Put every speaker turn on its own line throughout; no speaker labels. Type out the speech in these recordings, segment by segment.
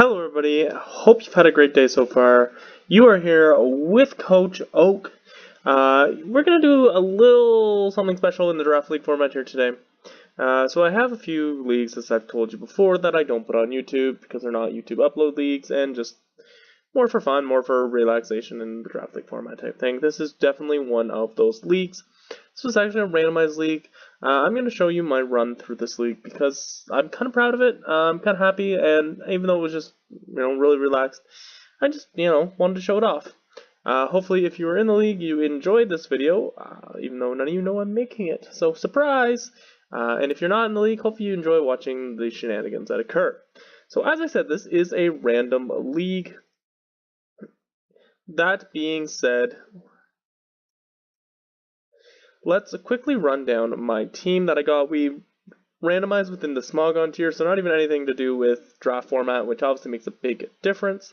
Hello everybody, hope you've had a great day so far. You are here with Coach Oak. We're going to do a little something special in the draft league format here today. So I have a few leagues, as I've told you before, that I don't put on YouTube because they're not YouTube upload leagues and just more for fun, more for relaxation in the draft league format type thing. This is definitely one of those leagues. This was actually a randomized league. I'm going to show you my run through this league because I'm kind of proud of it. I'm kind of happy, and even though it was just, really relaxed, I just, wanted to show it off. Hopefully, if you were in the league, you enjoyed this video, even though none of you know I'm making it. So, surprise! And if you're not in the league, hopefully you enjoy watching the shenanigans that occur. So, as I said, this is a random league. That being said, let's quickly run down my team that I got. We randomized within the Smogon tier, so not even anything to do with draft format, which obviously makes a big difference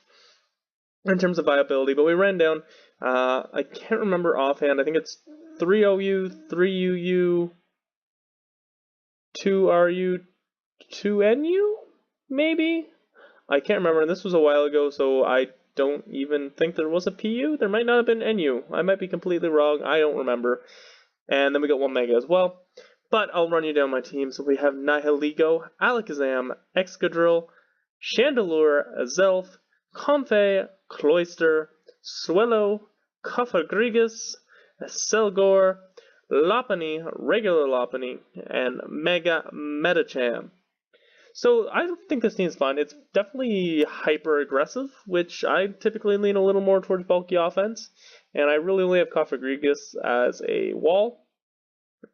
in terms of viability. But we ran down, I can't remember offhand, I think it's 3 OU, 3 UU, 2 RU, 2 NU, maybe? I can't remember, and this was a while ago, so I don't even think there was a PU. There might not have been NU. I might be completely wrong. I don't remember. And then we got one Mega as well. But I'll run you down my team. So we have Nihiligo, Alakazam, Excadrill, Chandelure, Azelf, Comfey, Cloyster, Swellow, Cofagrigus, Selgor, Lopunny, regular Lopunny, and Mega Medicham. So I think this team's fun. It's definitely hyper aggressive, which I typically lean a little more towards bulky offense. And I really only have Cofagrigus as a wall.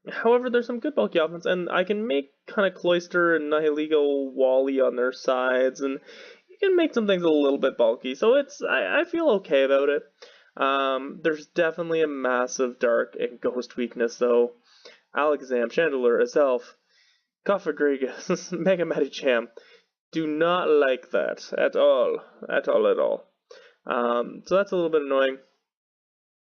However, there's some good bulky offense, and I can make kind of Cloyster and Nihiligo wally on their sides, and you can make some things a little bit bulky. So I feel okay about it. There's definitely a massive dark and ghost weakness though. Alakazam, Chandelure, Azelf, Cofagrigus, Mega Medicham. Do not like that at all. So that's a little bit annoying.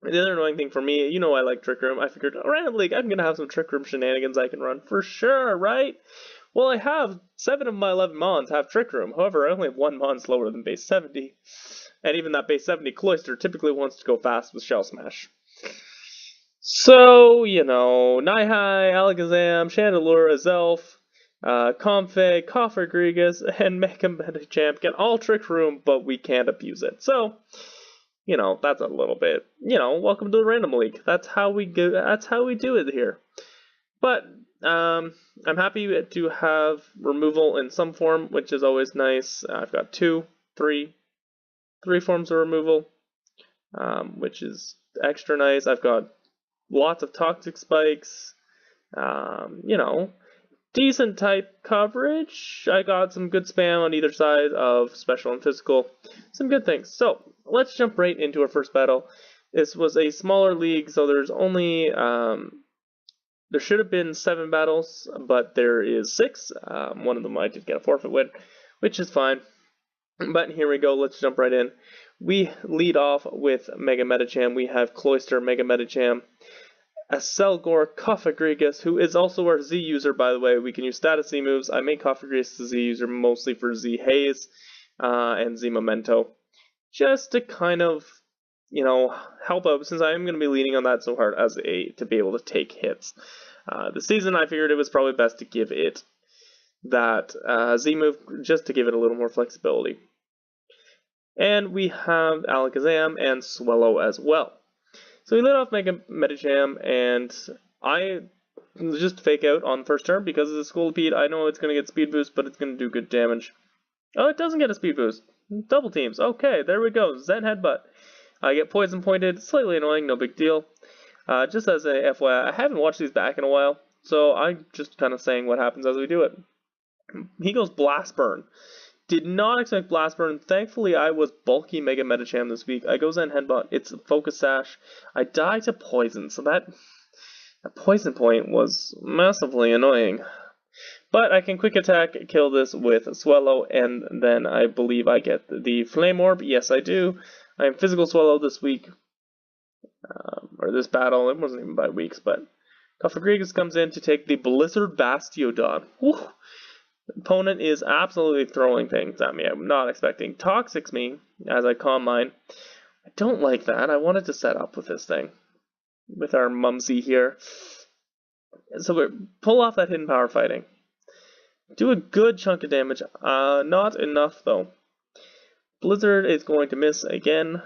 The other annoying thing for me, I like Trick Room. I figured, random league, I'm going to have some Trick Room shenanigans I can run for sure, right? Well, I have 7 of my 11 Mons have Trick Room. However, I only have 1 Mon slower than base 70. And even that base 70 Cloyster typically wants to go fast with Shell Smash. So, Nihai, Alakazam, Chandelure, Azelf, Comfey, Cofagrigus, and Mega Medicham get all Trick Room, but we can't abuse it. So, that's a little bit, welcome to the Random League. That's how we do it here. But I'm happy to have removal in some form, which is always nice. I've got three forms of removal, which is extra nice. I've got lots of toxic spikes, decent type coverage. I got some good spam on either side of special and physical. Some good things. So let's jump right into our first battle. This was a smaller league, so there's only there should have been 7 battles, but there is 6. One of them I did get a forfeit win, which is fine. But here we go. Let's jump right in. We lead off with Mega Medicham. We have Cloyster, Mega Medicham, Selgor, Cofagrigus, who is also our Z user, by the way. We can use status Z moves. I make Cofagrigus the Z user mostly for Z Haze and Z Memento, just to kind of, help out, since I am going to be leaning on that so hard to be able to take hits. This season, I figured it was probably best to give it that Z move, just to give it a little more flexibility. And we have Alakazam and Swellow as well. So we lit off Mega Medicham, and I just fake out on the first turn because of the Scolipede. I know it's going to get speed boost, but it's going to do good damage. Oh, it doesn't get a speed boost. Double teams. Okay, there we go. Zen Headbutt. I get poison pointed. Slightly annoying, no big deal. Just as a FYI, I haven't watched these back in a while, so I'm just kind of saying what happens as we do it. He goes Blast Burn. Did not expect Blast Burn. Thankfully, I was bulky Mega Medicham this week. I go Zen Headbutt. It's a Focus Sash. I die to Poison, so that Poison point was massively annoying. But I can Quick Attack, kill this with Swellow, and then I believe I get the Flame Orb. Yes, I do. I am Physical Swellow this week, or this battle. It wasn't even by weeks, but Cofagrigus comes in to take the Blizzard Bastiodon. Whew. Opponent is absolutely throwing things at me. I'm not expecting. Toxics me as I calm mine. I don't like that. I wanted to set up with this thing. With our Mumsy here. So we pull off that hidden power fighting. Do a good chunk of damage. Not enough though. Blizzard is going to miss again.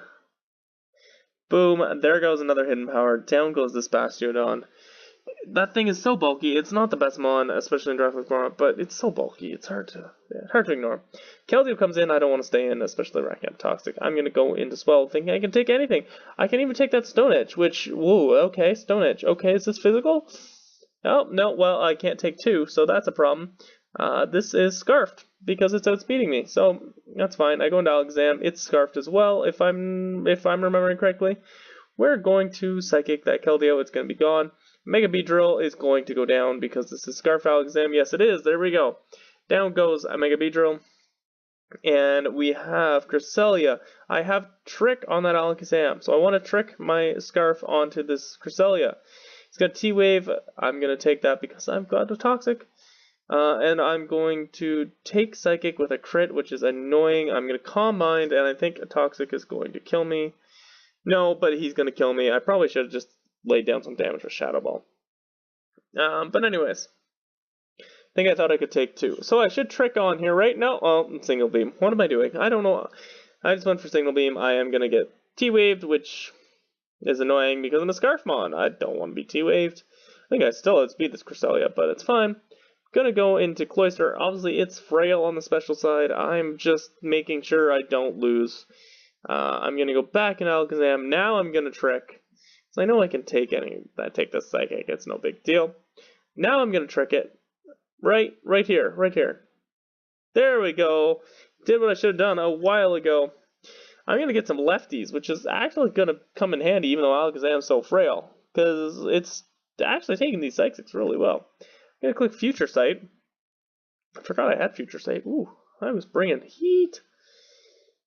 Boom. There goes another hidden power. Down goes this Bastiodon. That thing is so bulky. It's not the best mon, especially in draft with Gormont, but it's so bulky. It's hard to ignore. Keldeo comes in. I don't want to stay in, especially Racket Toxic. I'm going to go into Swell, thinking I can take anything. I can even take that Stone Edge, which, whoa, okay, Stone Edge. Okay, is this physical? Oh, no, well, I can't take two, so that's a problem. This is Scarfed, because it's outspeeding me, so that's fine. I go into Alakazam. It's Scarfed as well, if I'm remembering correctly. We're going to Psychic that Keldeo. It's going to be gone. Mega Beedrill is going to go down because this is Scarf Alakazam. Yes, it is. There we go. Down goes a Mega Beedrill. And we have Cresselia. I have Trick on that Alakazam, so I want to trick my Scarf onto this Cresselia. It's got T-Wave. I'm going to take that because I've got a Toxic. And I'm going to take Psychic with a crit, which is annoying. I'm going to Calm Mind, and I think a Toxic is going to kill me. No, but he's going to kill me. I probably should have just laid down some damage with Shadow Ball. But anyways, I think I thought I could take two. So I should trick on here, right? No, well, Single Beam. What am I doing? I don't know. I just went for Single Beam. I am going to get T-Waved, which is annoying because I'm a Scarfmon. I don't want to be T-Waved. I think I still outspeed this Cresselia, but it's fine. Gonna go into Cloyster. Obviously, it's frail on the special side. I'm just making sure I don't lose. I'm gonna go back in Alakazam. Now I'm gonna trick. So I know I can take this Psychic. It's no big deal. Now I'm gonna trick it. Right here. There we go. Did what I should have done a while ago. I'm gonna get some lefties, which is actually gonna come in handy, even though Alakazam's so frail, because it's actually taking these Psychics really well. I'm gonna click Future Sight. I forgot I had Future Sight. Ooh, I was bringing heat.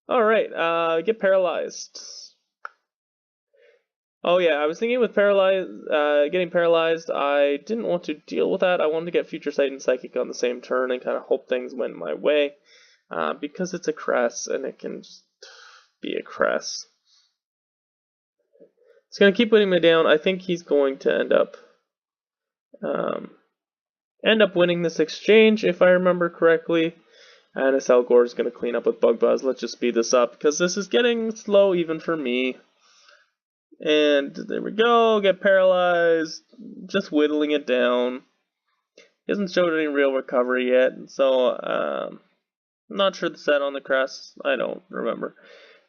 Alright, get paralyzed. Oh yeah, I was thinking with getting paralyzed, I didn't want to deal with that. I wanted to get Future Sight and Psychic on the same turn and kind of hope things went my way. Because it's a Cress, and it can just be a Cress. It's going to keep putting me down. I think he's going to end up winning this exchange, if I remember correctly. And Aselgor is going to clean up with Bug Buzz. Let's just speed this up, because this is getting slow even for me. And there we go, get paralyzed, just whittling it down. He hasn't showed any real recovery yet, so I'm not sure the set on the Crest, I don't remember.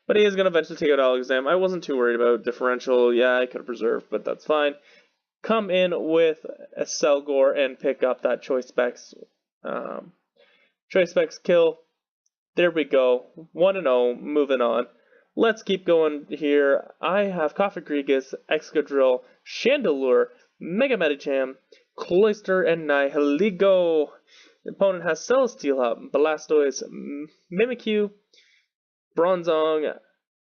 But he is going to eventually take out Alakazam. I wasn't too worried about differential. Yeah, I could have preserved, but that's fine. Come in with Aselgor and pick up that Choice Specs. Choice Specs kill. There we go. 1-0. Moving on. Let's keep going here. I have Cofagrigus, Excadrill, Chandelure, Mega Medicham, Cloyster, and Nihiligo. The opponent has Celesteela, Blastoise, Mimikyu, Bronzong,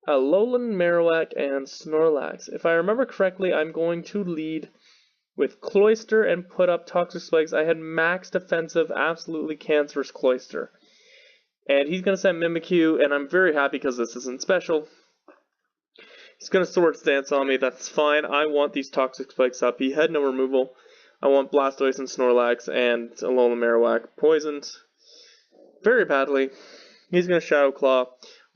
Alolan Marowak, and Snorlax. If I remember correctly, I'm going to lead with Cloyster and put up Toxic Spikes. I had max defensive, absolutely cancerous Cloyster. And he's going to send Mimikyu, and I'm very happy because this isn't special. He's going to Swords Dance on me, that's fine. I want these Toxic Spikes up. He had no removal. I want Blastoise and Snorlax and Alolan Marowak poisoned very badly. He's going to Shadow Claw.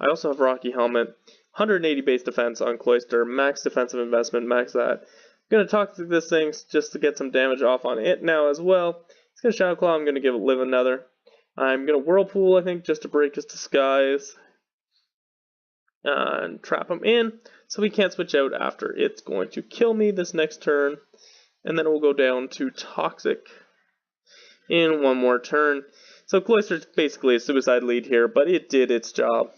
I also have Rocky Helmet. 180 base defense on Cloyster. Max defensive investment, max that. I'm going to Toxic this thing just to get some damage off on it now as well. He's going to Shadow Claw. I'm going to give it Live Another. I'm going to Whirlpool, I think, just to break his disguise. And trap him in, so he can't switch out after it's going to kill me this next turn. And then we'll go down to Toxic in one more turn. So Cloyster's basically a suicide lead here, but it did its job.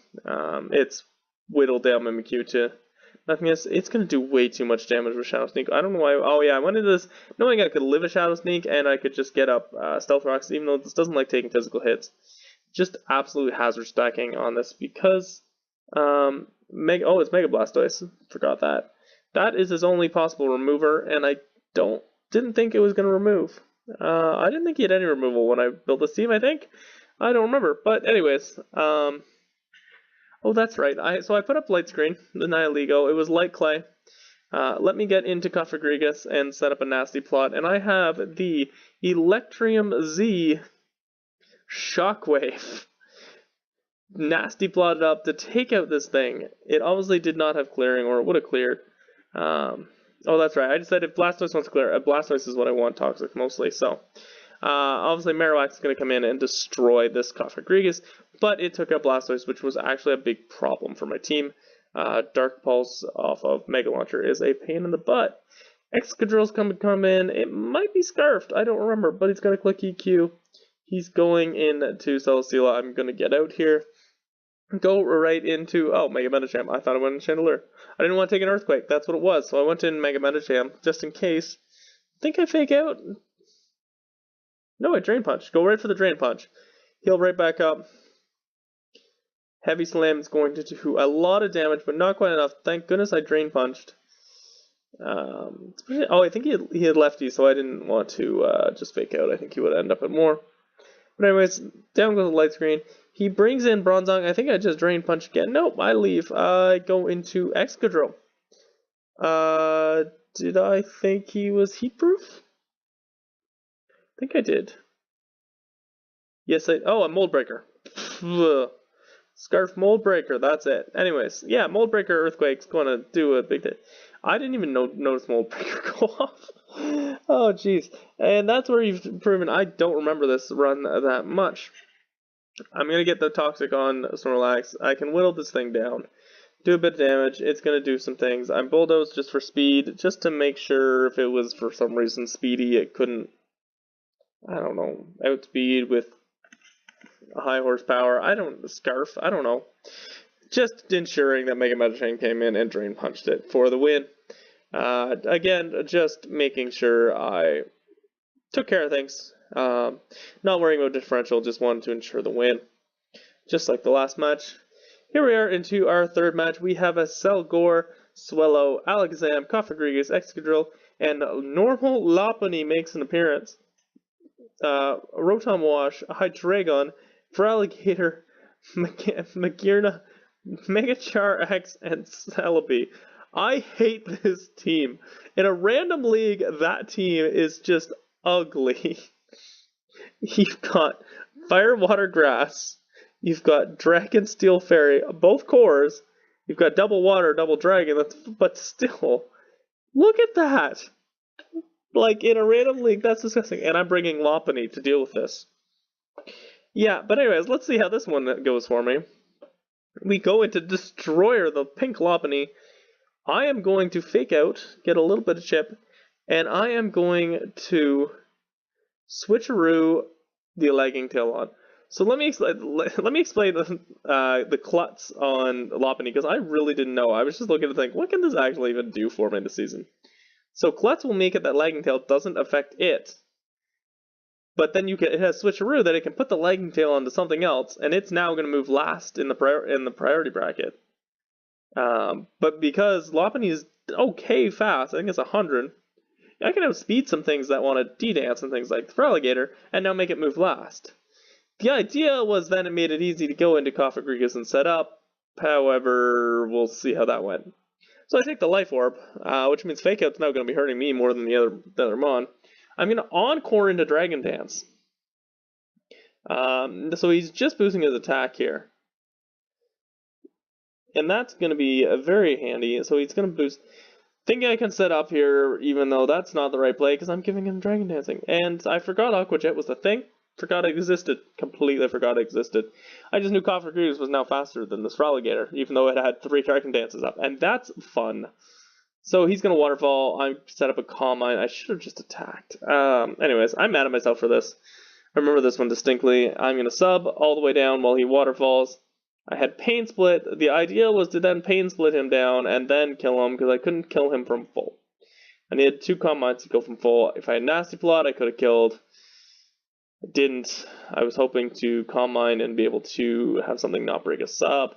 It's whittled down Mimikyu to nothingness. It's going to do way too much damage with Shadow Sneak. I don't know why. Oh yeah, I went into this knowing I could live a Shadow Sneak and I could just get up Stealth Rocks, even though this doesn't like taking physical hits. Just absolute hazard stacking on this because it's Mega Blastoise. Forgot that. That is his only possible remover, and I didn't think it was going to remove. I didn't think he had any removal when I built this team, I think. I don't remember. But anyways, oh, that's right. So I put up light screen, the Nihiligo. It was light clay. Let me get into Cofagrigus and set up a nasty plot. And I have the Electrium Z Shockwave nasty plotted up to take out this thing. It obviously did not have clearing, or it would have cleared. Oh, that's right. I decided Blastoise wants to clear. Blastoise is what I want toxic mostly. So, obviously Marowak is going to come in and destroy this Cofagrigus, but it took out Blastoise, which was actually a big problem for my team. Dark Pulse off of Mega Launcher is a pain in the butt. Excadrill's come in. It might be Scarfed. I don't remember, but he's going to click EQ. He's going into Celesteela. I'm going to get out here. Go right into, oh, Mega Medicham. I thought I went in Chandelure. I didn't want to take an Earthquake. That's what it was. So I went in Mega Medicham just in case. Think I fake out? No, I Drain Punch. Go right for the Drain Punch. Heal right back up. Heavy Slam is going to do a lot of damage, but not quite enough. Thank goodness I Drain Punched. Oh, I think he had Lefty, so I didn't want to just fake out. I think he would end up at more. But anyways, down goes the light screen. He brings in Bronzong. I think I just Drain Punch again. Nope, I leave. I go into Excadrill. Did I think he was heat proof? I think I did. Yes, oh, a Mold Breaker. Scarf Mold Breaker, that's it. Anyways, yeah, Mold Breaker Earthquake's going to do a big thing. I didn't even notice Mold Breaker go off. Oh, jeez. And that's where you've proven I don't remember this run that much. I'm going to get the Toxic on Snorlax. I can whittle this thing down, do a bit of damage. It's going to do some things. I'm Bulldoze just for speed, just to make sure if it was for some reason speedy, it couldn't, I don't know, outspeed with high horsepower. Scarf, I don't know. Just ensuring that Mega Medicham came in and Drain Punched it for the win. Again, just making sure I took care of things. Not worrying about differential, just wanted to ensure the win. Just like the last match. Here we are into our third match. We have a Selgor, Swellow, Alakazam, Cofagrigus, Excadrill, and normal Lopunny makes an appearance. Rotom Wash, Hydreigon, Feraligatr, Magearna, Megachar X, and Celebi. I hate this team. In a random league, that team is just ugly. You've got Fire, Water, Grass. You've got Dragon, Steel, Fairy, both cores. You've got Double Water, Double Dragon, but still, look at that. Like, in a random league, that's disgusting. And I'm bringing Lopunny to deal with this. Yeah, but anyways, let's see how this one goes for me. We go into Destroyer, the pink Lopunny. I am going to fake out, get a little bit of chip, and I am going to switcheroo the Lagging Tail on. So let me explain the Klutz on Lopunny, because I really didn't know. I was just looking to think, what can this actually even do for me this season? So Klutz will make it that Lagging Tail doesn't affect it. But then it has switcheroo that it can put the Lagging Tail onto something else, and it's now going to move last in the priority bracket. But because Lopunny is okay fast, I think it's 100, I can outspeed some things that want to D-dance and things like the Feraligatr, and now make it move last. The idea was then it made it easy to go into Cofagrigus and set up. However, we'll see how that went. So I take the Life Orb, which means Fake Out's now going to be hurting me more than the other Mon. I'm going to Encore into Dragon Dance. So he's just boosting his attack here. And that's going to be very handy. So he's going to boost. Thinking I can set up here, even though that's not the right play, because I'm giving him Dragon Dancing. And I forgot Aqua Jet was the thing. Forgot it existed. Completely forgot it existed. I just knew Cofagrigus was now faster than this Feraligatr, even though it had 3 Dragon Dances up. And that's fun. So he's going to Waterfall. I set up a Calm Mind. I should have just attacked. Anyways, I'm mad at myself for this. I remember this one distinctly. I'm going to sub all the way down while he Waterfalls. I had Pain Split. The idea was to then Pain Split him down and then kill him, because I couldn't kill him from full. I needed 2 Calm Minds to go from full. If I had Nasty Plot, I could have killed. I didn't. I was hoping to Calm Mind and be able to have something not break a sub.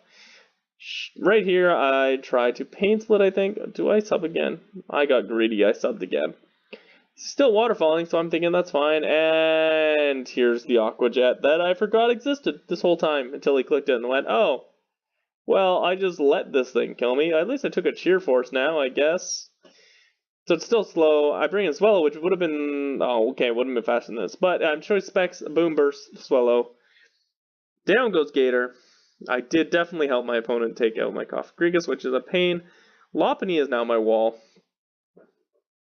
Right here, I tried to Pain Split, I think. Do I sub again? I got greedy. I subbed again. Still waterfalling, so I'm thinking that's fine. And here's the Aqua Jet that I forgot existed this whole time until he clicked it and went, oh, well, I just let this thing kill me. At least I took a Cheer Force now, I guess. So it's still slow. I bring in Swallow, which would have been, oh, okay, wouldn't have been faster than this. But I'm Choice Specs, Boom Burst, Swallow. Down goes Gator. I did definitely help my opponent take out my Cofagrigus, which is a pain. Lopunny is now my wall.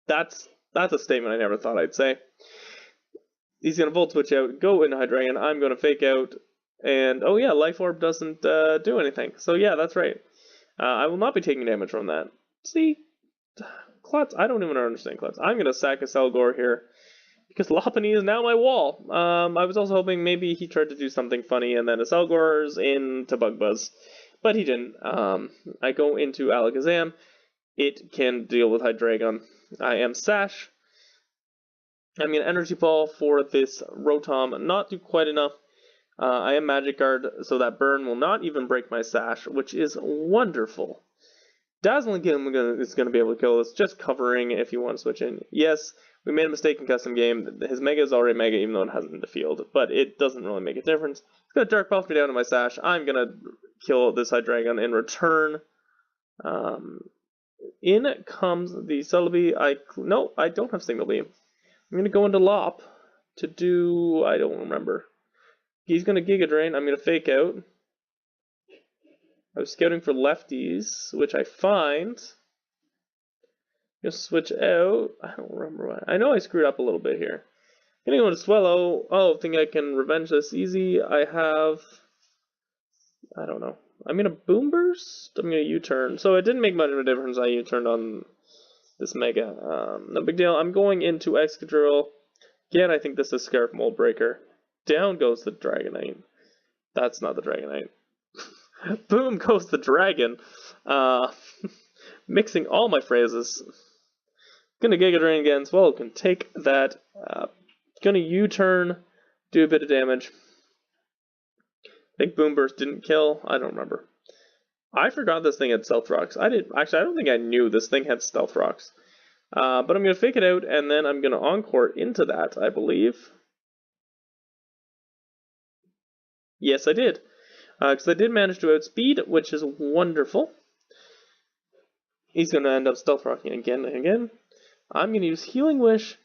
That's a statement I never thought I'd say. He's going to Volt Switch out, go into Hydreigon. I'm going to Fake Out. And, oh yeah, Life Orb doesn't do anything. So yeah, that's right. I will not be taking damage from that. See? Klutz, I don't even understand Klutz. I'm going to sack a Selgor here. Because Lopunny is now my wall. I was also hoping maybe he tried to do something funny and then a Selgor's into Bug Buzz. But he didn't. I go into Alakazam. It can deal with Hydreigon. I am Sash. I'm going to Energy Ball for this Rotom. Not do quite enough. I am Magic Guard, so that burn will not even break my Sash, which is wonderful. Dazzling Gleam is going to be able to kill this, just covering if you want to switch in. Yes, we made a mistake in custom game. His Mega is already Mega, even though it hasn't in the field, but it doesn't really make a difference. It's going to Dark Buff me down to my Sash. I'm going to kill this Hydreigon in return. In comes the Celebi. No, I don't have Signal Beam. I'm going to go into Lop to do, I don't remember. He's going to Giga Drain. I'm going to Fake Out. I was scouting for lefties, which I find. Just switch out. I don't remember what. I know I screwed up a little bit here. I'm gonna go to Swallow. Oh, think I can revenge this easy. I don't know. I'm gonna Boom Burst. I'm gonna U-turn. So it didn't make much of a difference. I U-turned on this Mega. No big deal. I'm going into Excadrill. Again, I think this is Scarf Mold Breaker. Down goes the Dragonite. That's not the Dragonite. Boom goes the dragon. Mixing all my phrases. Gonna Giga Drain again. Swallow can take that. Gonna U-turn. Do a bit of damage. I think Boom Burst didn't kill. I don't remember. I forgot this thing had Stealth Rocks. I don't think I knew this thing had Stealth Rocks. But I'm gonna Fake it out, and then I'm gonna Encore into that, I believe. Yes, I did. Because I did manage to outspeed, which is wonderful. He's going to end up Stealth Rocking again and again. I'm going to use Healing Wish,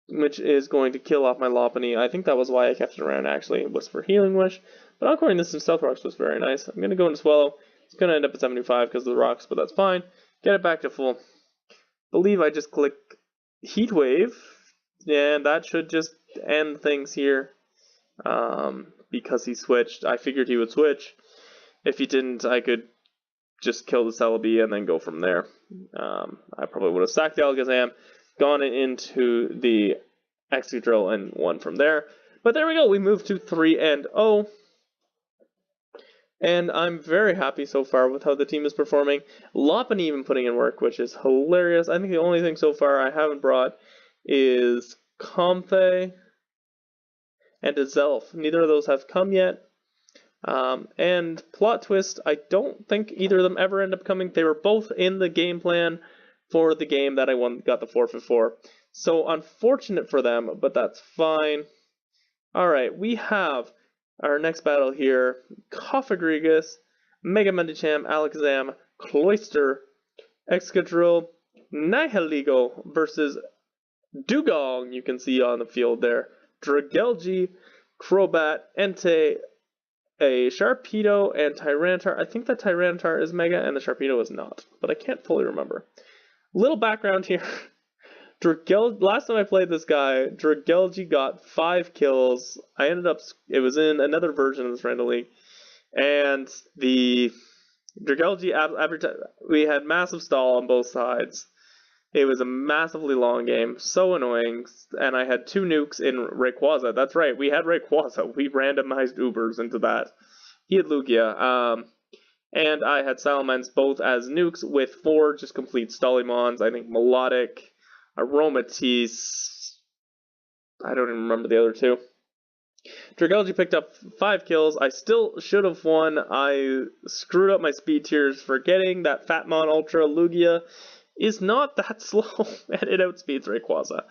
which is going to kill off my Lopunny. I think that was why I kept it around, actually. It was for Healing Wish. But Encoring this in Stealth Rocks was very nice. I'm going to go into Swallow. It's going to end up at 75 because of the rocks, but that's fine. Get it back to full. Believe I just click Heat Wave, and that should just end things here. Because he switched. I figured he would switch. If he didn't, I could just kill the Celebi and then go from there. I probably would have sacked the Alakazam, gone into the Excadrill, and won from there. But there we go. We moved to 3-0. And I'm very happy so far with how the team is performing. Lopunny even putting in work, which is hilarious. I think the only thing so far I haven't brought is Comfey and a Zelf. Neither of those have come yet. And plot twist, I don't think either of them ever end up coming. They were both in the game plan for the game that I got the forfeit for. So unfortunate for them, but that's fine. Alright, we have our next battle here. Cofagrigus, Mega Medicham, Alakazam, Cloyster, Excadrill, Nihilego versus Dugong, you can see on the field there. Dragalge, Crobat, Entei, a Sharpedo, and Tyranitar. I think that Tyranitar is Mega and the Sharpedo is not, but I can't fully remember. Little background here. Last time I played this guy, Dragalge got 5 kills. It was in another version of this Rando League, and the Dragalge, we had massive stall on both sides. It was a massively long game, so annoying, and I had 2 nukes in Rayquaza. That's right, we had Rayquaza. We randomized Ubers into that. He had Lugia, and I had Salamence both as nukes with 4 just complete Stolimons. I think Melodic, Aromatisse, I don't even remember the other 2. Dragalge picked up 5 kills. I still should have won. I screwed up my speed tiers forgetting that Fatmon Ultra Lugia is not that slow, and it outspeeds Rayquaza.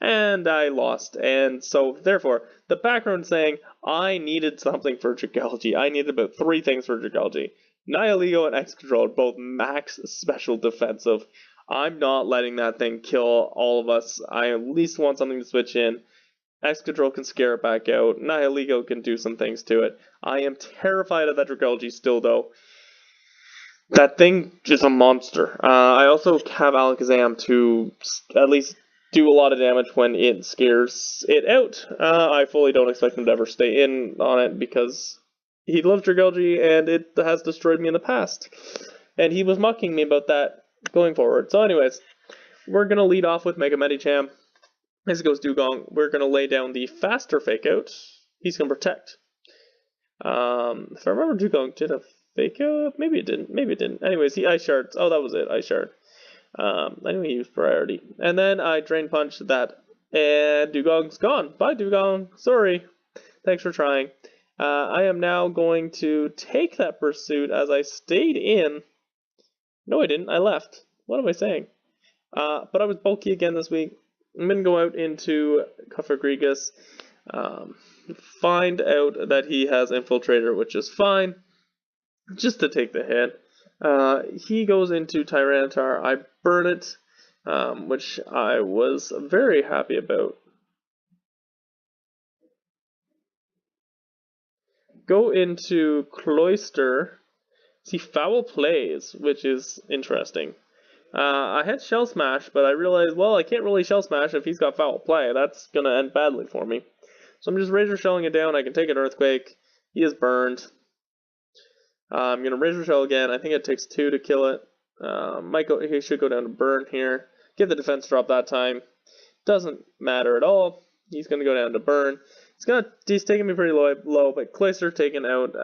And I lost, and so therefore, the background saying I needed something for Dragalge. I needed about 3 things for Dragalge. Nihilego and Excadrill are both max special defensive. I'm not letting that thing kill all of us. I at least want something to switch in. Excadrill can scare it back out. Nihilego can do some things to it. I am terrified of that Dragalge still, though. That thing is a monster. I also have Alakazam to at least do a lot of damage when it scares it out. I fully don't expect him to ever stay in on it because he loves Dragalge and it has destroyed me in the past. And he was mocking me about that going forward. So anyways, we're going to lead off with Mega Medicham. As it goes Dugong, we're going to lay down the faster Fake Out. He's going to Protect. If I remember, Dugong did a Fake Out? Maybe it didn't. Maybe it didn't. Anyways, he Ice Shards. Oh, that was it. Ice Shard. I knew he used Priority. And then I Drain Punch that. And Dugong's gone. Bye, Dugong. Sorry. Thanks for trying. I am now going to take that Pursuit as I stayed in. No, I didn't. I left. What am I saying? But I was bulky again this week. I'm going to go out into Cofagrigus, find out that he has Infiltrator, which is fine, just to take the hit. He goes into Tyranitar. I burn it, which I was very happy about. Go into Cloyster. See Foul Plays, which is interesting. I had Shell Smash, but I realized, well, I can't really Shell Smash if he's got Foul Play. That's going to end badly for me. So I'm just Razor Shelling it down. I can take an Earthquake. He is burned. I'm going to Razor Shell again. I think it takes 2 to kill it. He should go down to burn here. Get the defense drop that time. Doesn't matter at all. He's going to go down to burn. He's taking me pretty low, but Cloyster taking out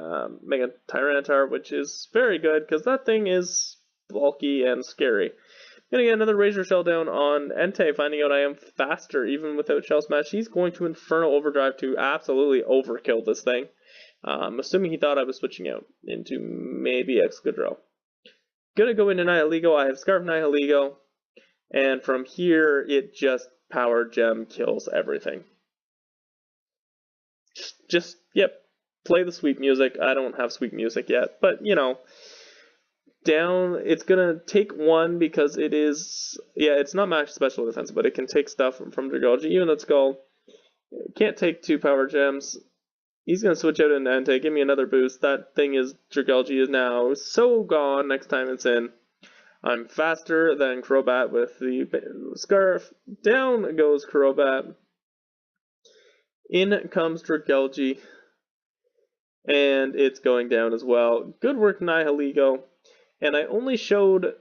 Mega Tyranitar, which is very good, because that thing is bulky and scary. I'm going to get another Razor Shell down on Entei, finding out I am faster even without Shell Smash. He's going to Inferno Overdrive to absolutely overkill this thing. Assuming he thought I was switching out into maybe Excadrill. Going to go into Nihilego. I have Scarf Nihilego. And from here, it just Power Gem kills everything. Yep, play the sweet music. I don't have sweet music yet, but, you know, down, it's gonna take 1 because it is, yeah, it's not max special defense, but it can take stuff from Dragalge, even though Skull can't take 2 Power Gems. He's gonna switch out into Entei, give me another boost. That thing is, Dragalge is now so gone next time it's in. I'm faster than Crobat with the Scarf. Down goes Crobat. In comes Dragalge, and it's going down as well. Good work, Nihilego. And I only showed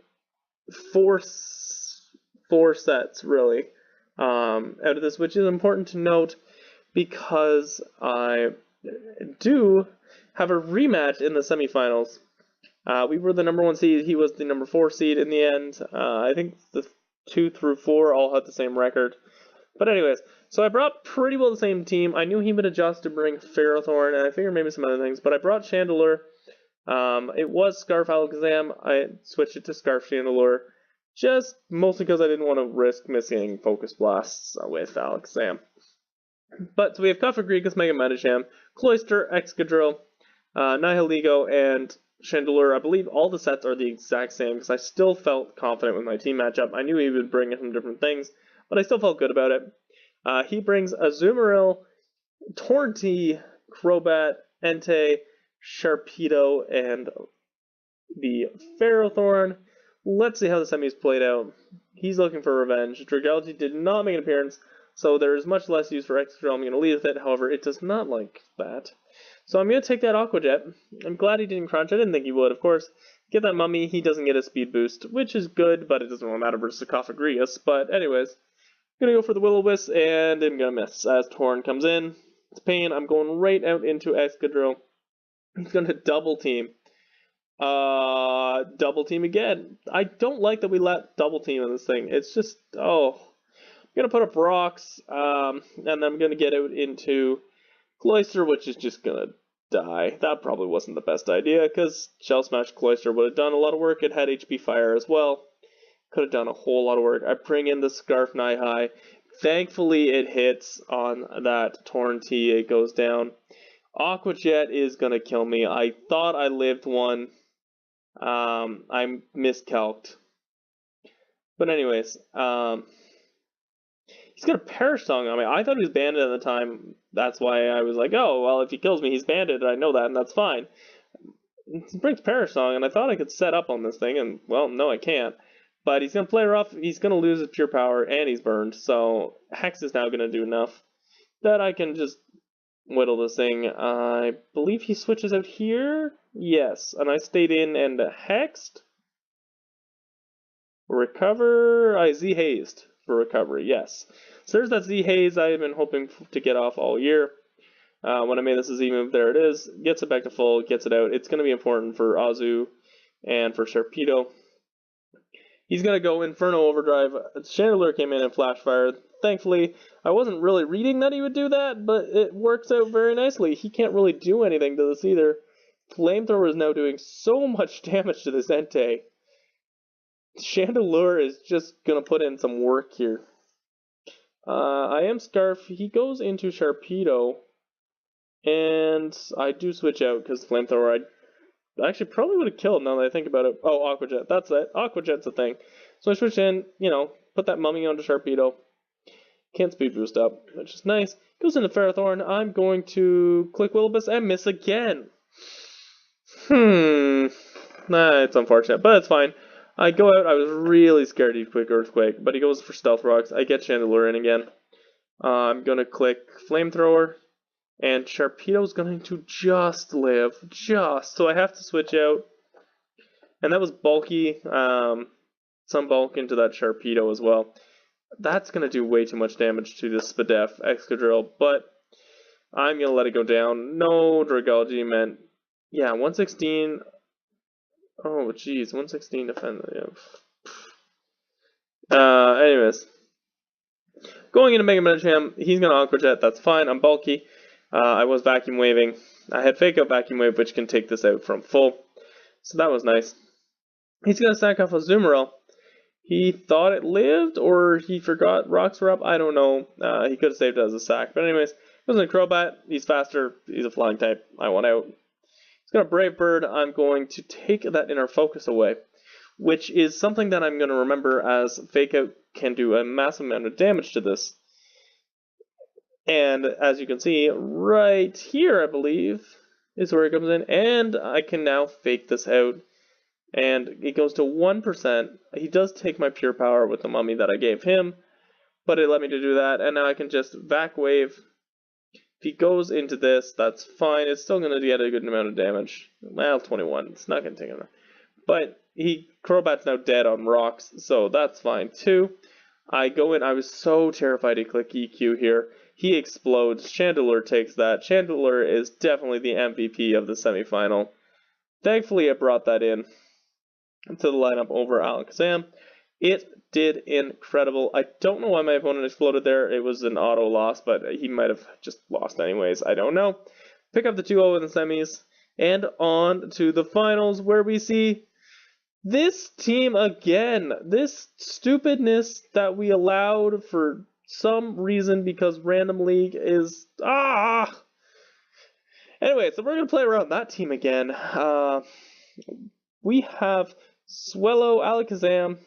4 sets, really, out of this, which is important to note because I do have a rematch in the semifinals. We were the number 1 seed, he was the number 4 seed in the end. I think the 2 through 4 all had the same record. But anyways, so I brought pretty well the same team. I knew he would adjust to bring Ferrothorn, and I figured maybe some other things, but I brought Chandelure. It was Scarf Alakazam. I switched it to Scarf Chandelure, just mostly because I didn't want to risk missing Focus Blasts with Alakazam. But so we have Cofagrigus, Mega Medicham, Cloyster, Excadrill, Nihilego, and Chandelure. I believe all the sets are the exact same because I still felt confident with my team matchup. I knew he would bring some different things, but I still felt good about it. He brings Azumarill, Tornty, Crobat, Entei, Sharpedo, and the Ferrothorn. Let's see how the semis played out. He's looking for revenge. Dragalge did not make an appearance, so there is much less use for Excadrill. I'm going to leave with it. However, it does not like that. So I'm going to take that Aqua Jet. I'm glad he didn't crunch. I didn't think he would, of course. Get that Mummy. He doesn't get a speed boost, which is good, but it doesn't really matter versus Cofagrigus. But anyways, I'm going to go for the Will-O-Wisp, and I'm going to miss as Torn comes in. It's pain. I'm going right out into Excadrill. He's going to double team. Double team again. I don't like that we let double team in this thing. It's just, I'm going to put up rocks, and then I'm going to get out into Cloyster, which is just going to die. That probably wasn't the best idea, because Shell Smash Cloyster would have done a lot of work. It had HP Fire as well. Could have done a whole lot of work. I bring in the Scarf Nigh High. Thankfully, it hits on that Torn T. It goes down. Aqua Jet is going to kill me. I thought I lived one. I miscalced. But anyways, he's got a Perish Song on me. I thought he was banded at the time. That's why I was like, oh, well, if he kills me, he's banded. I know that, and that's fine. He brings Perish Song, and I thought I could set up on this thing, and, well, no, I can't. But he's going to play rough. He's going to lose his Pure Power, and he's burned. So Hex is now going to do enough that I can just whittle this thing. I believe he switches out here. Yes, and I stayed in and hexed. Recover. I Z-hazed for recovery, yes. So there's that Z-haze I've been hoping to get off all year. When I made this Z move, there it is. Gets it back to full, gets it out. It's going to be important for Azu and for Sharpedo. He's going to go Inferno Overdrive. Chandelier came in and Flash Fire. Thankfully, I wasn't really reading that he would do that, but it works out very nicely. He can't really do anything to this either. Flamethrower is now doing so much damage to this Entei. Chandelier is just going to put in some work here. I am Scarf. He goes into Sharpedo. And I do switch out because Flamethrower I actually probably would have killed now that I think about it. Oh, Aqua Jet. That's it. Aqua Jet's a thing. So I switch in, put that Mummy onto Sharpedo. Can't speed boost up, which is nice. Goes into Ferrothorn. I'm going to click Will-O-Wisp and miss again. Nah, it's unfortunate, but it's fine. I go out. I was really scared he'd Quick Earthquake, but he goes for Stealth Rocks. I get Chandelier in again. I'm going to click Flamethrower. And Sharpedo's going to just live. So I have to switch out. And that was bulky. Some bulk into that Sharpedo as well. That's going to do way too much damage to this Spadef Excadrill. But I'm going to let it go down. No Dragology meant... Yeah, 116... Oh, jeez. 116 defend... Anyways. Going into Mega Medicham, he's going to Aqua Jet. That's fine. I'm bulky. I was Vacuum Waving. I had Fake Out Vacuum Wave, which can take this out from full. So that was nice. He's going to sack off a Azumarill. He thought it lived, or he forgot rocks were up. I don't know. He could have saved it as a sack. But anyways, goes in Crobat. He's faster. He's a flying type. I want out. He's got a Brave Bird. I'm going to take that Inner Focus away, which is something that I'm going to remember as Fake Out can do a massive amount of damage to this. And as you can see, right here, I believe, is where it comes in. And I can now fake this out. And it goes to 1%. He does take my Pure Power with the Mummy that I gave him. But it let me to do that. And now I can just Vac Wave. If he goes into this, that's fine. It's still going to get a good amount of damage. Well, 21. It's not going to take enough. But Crobat's now dead on rocks. So that's fine too. I go in. I was so terrified to click EQ here. He explodes. Chandelier takes that. Chandelier is definitely the MVP of the semifinal. Thankfully, I brought that in to the lineup over Alakazam. It did incredible. I don't know why my opponent exploded there. It was an auto loss, but he might have just lost anyways. I don't know. Pick up the 2-0 in the semis. And on to the finals where we see this team again. This stupidness that we allowed for some reason because Random League is... Anyway, so we're going to play around that team again. We have Swellow, Alakazam,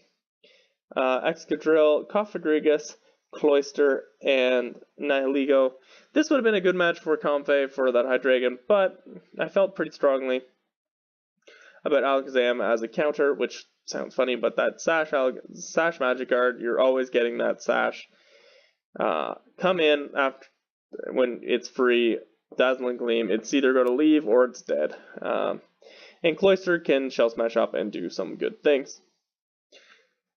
Excadrill, Cofagrigus, Cloyster, and Nihilego. This would have been a good match for Comfey for that Hydreigon, but I felt pretty strongly about Alakazam as a counter, which sounds funny, but that Sash Magikarp, you're always getting that Sash. Come in after when it's free, Dazzling Gleam. It's either going to leave or it's dead. And Cloyster can Shell Smash up and do some good things.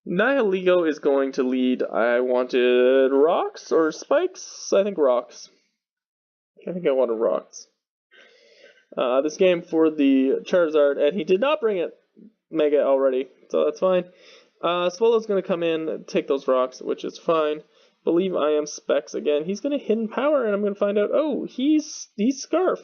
Nihilego is going to lead. I wanted rocks or spikes? I think rocks. I think I wanted rocks. This game for the Charizard, and he did not bring it Mega already, so that's fine. Swallow's going to come in, take those rocks, which is fine. Believe I am Specs again. He's going to Hidden Power, and I'm going to find out, oh, he's Scarf.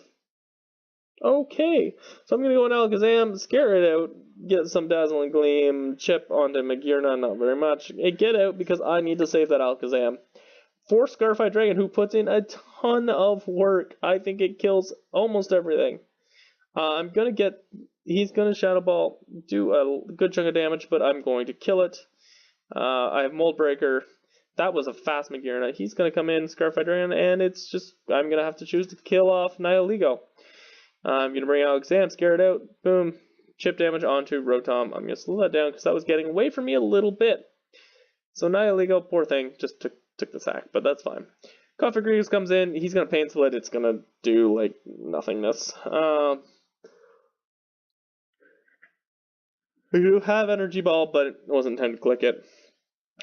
Okay, so I'm going to go on Alakazam, scare it out, get some Dazzling Gleam, chip onto Magearna, not very much. Get out because I need to save that Alakazam. For Scarfy Dragon, who puts in a ton of work. I think it kills almost everything. He's going to Shadow Ball, do a good chunk of damage, but I'm going to kill it. I have Mold Breaker. That was a fast Magearna. He's going to come in, Scarfy Dragon, and it's just, I'm going to have to choose to kill off Nihilego. I'm going to bring Alakazam, scare it out, boom, chip damage onto Rotom. I'm going to slow that down because that was getting away from me a little bit. So Nihilego, poor thing, just took the sack, but that's fine. Coffee Greaves comes in, he's going to Pain Split, it's going to do, like, nothingness. I do have Energy Ball, but it wasn't intended to click it.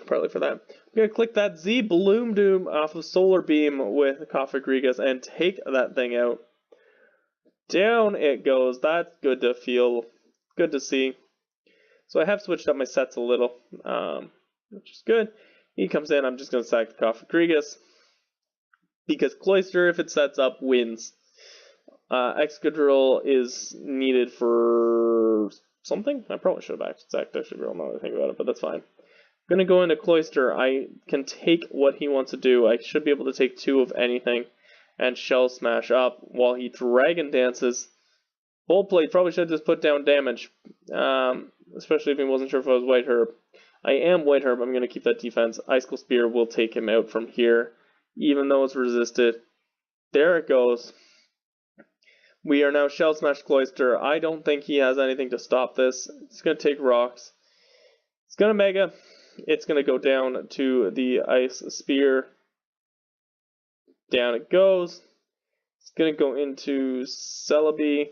Probably for that. I'm going to click that Z Bloom Doom off of Solar Beam with Coffee Greaves and take that thing out. Down it goes. That's good to feel. Good to see. So I have switched up my sets a little, which is good. He comes in. I'm just going to sack the Coffee Greaves because Cloyster, if it sets up, wins. Excadrill is needed for something. I probably should have sacked Excadrill now that I think about it, but that's fine. I'm going to go into Cloyster. I can take what he wants to do. I should be able to take 2 of anything and Shell Smash up while he Dragon Dances. Bold Plate probably should have just put down damage, especially if he wasn't sure if I was White Herb. I am White Herb, I'm going to keep that defense. Icicle Spear will take him out from here, even though it's resisted. There it goes. We are now Shell Smash Cloyster. I don't think he has anything to stop this. It's going to take rocks. It's going to Mega. It's going to go down to the Ice Spear. Down it goes. It's going to go into Celebi.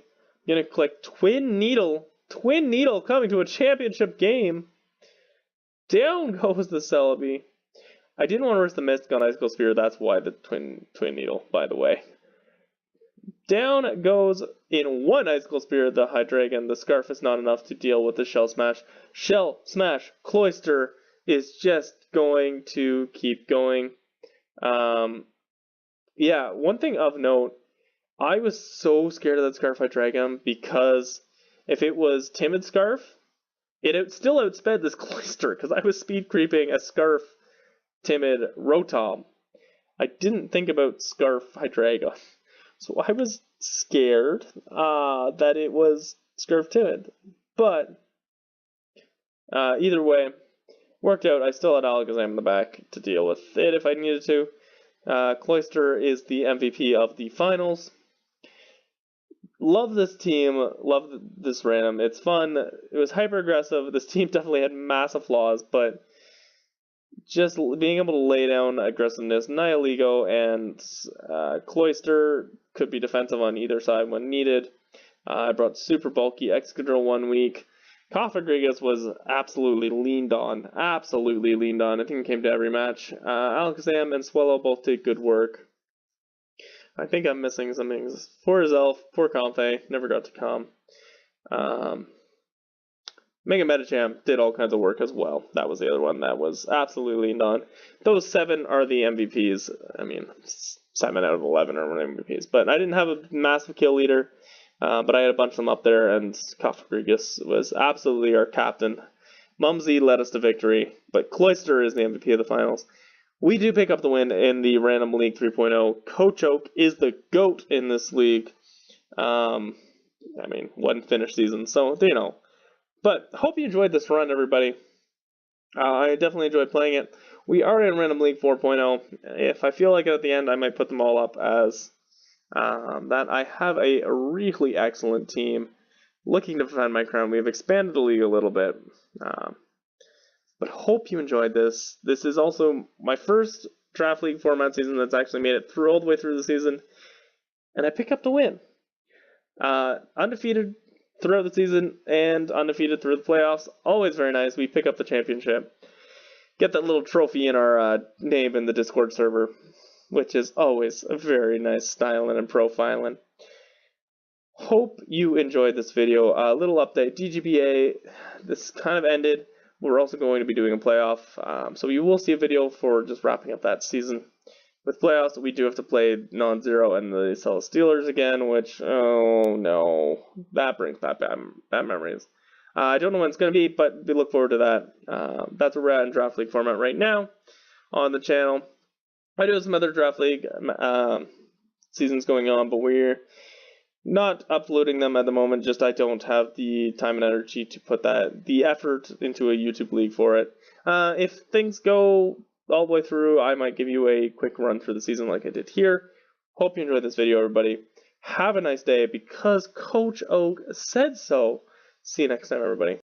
Going to click Twin Needle. Twin Needle coming to a championship game. Down goes the Celebi. I didn't want to risk the Mystic on Icicle Spear. That's why the Twin Needle, by the way. Down goes in one Icicle Spear the Hydreigon. The Scarf is not enough to deal with the Shell Smash. Shell Smash Cloyster is just going to keep going. Yeah, one thing of note, I was so scared of that Scarf Hydreigon because if it was Timid Scarf, it still outsped this Cloyster because I was speed creeping a Scarf Timid Rotom. I didn't think about Scarf Hydreigon. So I was scared that it was Scarf Timid. But either way, worked out. I still had Alakazam in the back to deal with it if I needed to. Cloyster is the MVP of the finals. Love this team. Love this random. It's fun. It was hyper aggressive. This team definitely had massive flaws, but just being able to lay down aggressiveness. Nihilego and Cloyster could be defensive on either side when needed. I brought super bulky Excadrill 1 week. Cofagrigus was absolutely leaned on. Absolutely leaned on. I think it came to every match. Alakazam and Swellow both did good work. I think I'm missing some things. Poor Zelf, poor Comfey, never got to come. Mega Medicham did all kinds of work as well. That was the other one that was absolutely leaned on. Those 7 are the MVPs. I mean, 7 out of 11 are MVPs. But I didn't have a massive kill leader. But I had a bunch of them up there, and Cofagrigus was absolutely our captain. Mumsy led us to victory, but Cloyster is the MVP of the finals. We do pick up the win in the Random League 3.0. Coach Oak is the GOAT in this league. I mean, one finished season, so, you know. But hope you enjoyed this run, everybody. I definitely enjoyed playing it. We are in Random League 4.0. If I feel like it at the end, I might put them all up as that. I have a really excellent team looking to defend my crown. We've expanded the league a little bit, but hope you enjoyed this. This is also my first draft league format season that's actually made it through all the way through the season, and I pick up the win. Undefeated throughout the season and undefeated through the playoffs. Always very nice. We pick up the championship. Get that little trophy in our name in the Discord server, which is always a very nice styling and profiling. Hope you enjoyed this video. A little update. DGBA, this kind of ended. We're also going to be doing a playoff, so you will see a video for just wrapping up that season. with playoffs, we do have to play non-zero and the Celtics Steelers again, which, oh no, that brings back bad memories. I don't know when it's going to be, but we look forward to that. That's where we're at in Draft League format right now on the channel. I do have some other Draft League seasons going on, but we're not uploading them at the moment. Just I don't have the time and energy to put the effort into a YouTube league for it. If things go all the way through, I might give you a quick run through the season like I did here. Hope you enjoyed this video, everybody. Have a nice day because Coach Oak said so. See you next time, everybody.